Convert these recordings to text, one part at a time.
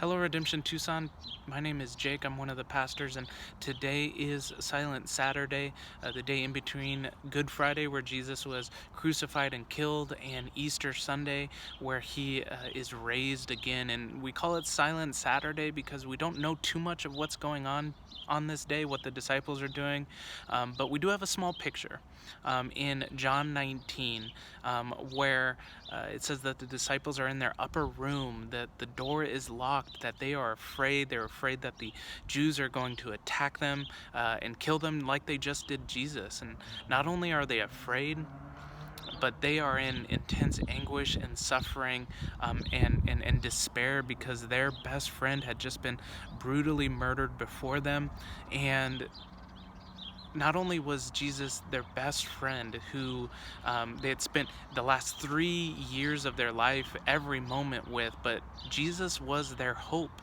Hello, Redemption Tucson. My name is Jake. I'm one of the pastors, and today is Silent Saturday, the day in between Good Friday, where Jesus was crucified and killed, and Easter Sunday, where he is raised again. And we call it Silent Saturday because we don't know too much of what's going on this day, what the disciples are doing, but we do have a small picture in John 19 where it says that the disciples are in their upper room, that the door is locked, that they are afraid. They're afraid that the Jews are going to attack them and kill them like they just did Jesus. And not only are they afraid, but they are in intense anguish and suffering and despair because their best friend had just been brutally murdered before them. And not only was Jesus their best friend who they had spent the last 3 years of their life every moment with, but Jesus was their hope.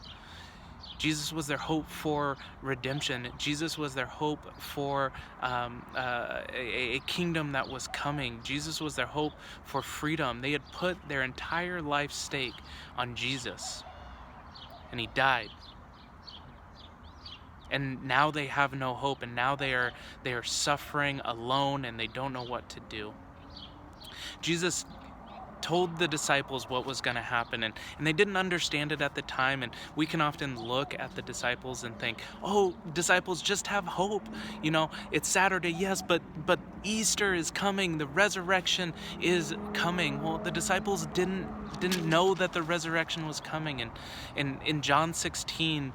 Jesus was their hope for redemption. Jesus was their hope for a kingdom that was coming. Jesus was their hope for freedom. They had put their entire life stake on Jesus, and he died. And now they have no hope, and now they are suffering alone, and they don't know what to do. Jesus told the disciples what was going to happen, and they didn't understand it at the time. And we can often look at the disciples and think, oh, disciples, just have hope. You know, it's Saturday, yes, but Easter is coming, the resurrection is coming. Well, the disciples didn't know that the resurrection was coming. And in John 16,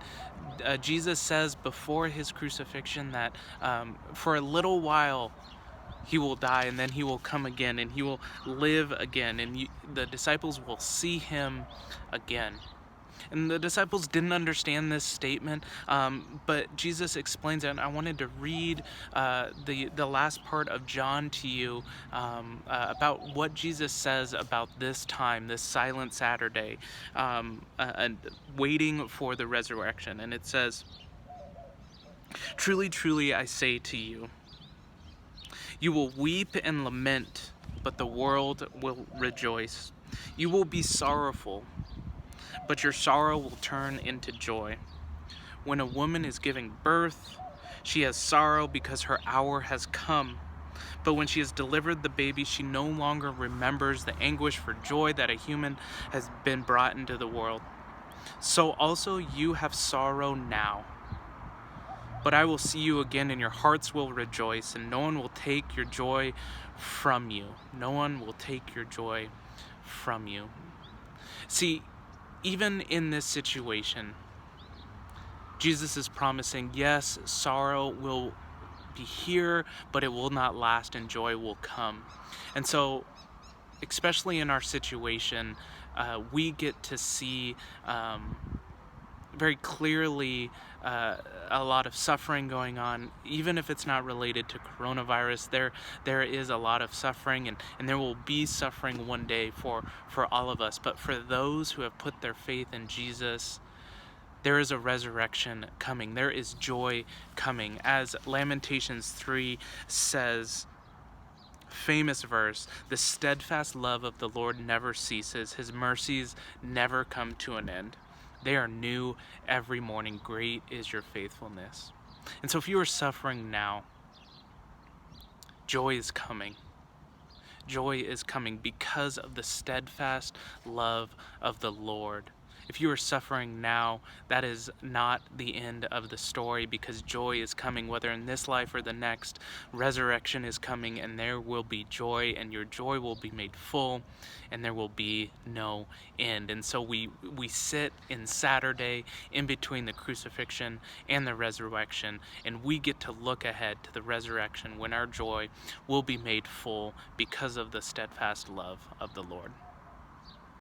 Jesus says before his crucifixion that for a little while he will die, and then he will come again, and he will live again, and the disciples will see him again. And the disciples didn't understand this statement, but Jesus explains it. And I wanted to read the last part of John to you about what Jesus says about this time, this silent Saturday, and waiting for the resurrection. And it says, "Truly, truly, I say to you, you will weep and lament, but the world will rejoice. You will be sorrowful, but your sorrow will turn into joy. When a woman is giving birth, she has sorrow because her hour has come. But when she has delivered the baby, she no longer remembers the anguish for joy that a human has been brought into the world. So also you have sorrow now. But I will see you again, and your hearts will rejoice, and no one will take your joy from you." No one will take your joy from you. See, even in this situation, Jesus is promising, yes, sorrow will be here, but it will not last, and joy will come. And so, especially in our situation, we get to see very clearly a lot of suffering going on. Even if it's not related to coronavirus, there is a lot of suffering, and there will be suffering one day for all of us. But for those who have put their faith in Jesus, there is a resurrection coming. There is joy coming. As Lamentations 3 says, famous verse, "The steadfast love of the Lord never ceases. His mercies never come to an end. They are new every morning. Great is your faithfulness." And so if you are suffering now, joy is coming. Joy is coming because of the steadfast love of the Lord. If you are suffering now, that is not the end of the story, because joy is coming, whether in this life or the next. Resurrection is coming, and there will be joy, and your joy will be made full, and there will be no end. And so we sit in Saturday in between the crucifixion and the resurrection, and we get to look ahead to the resurrection when our joy will be made full because of the steadfast love of the Lord.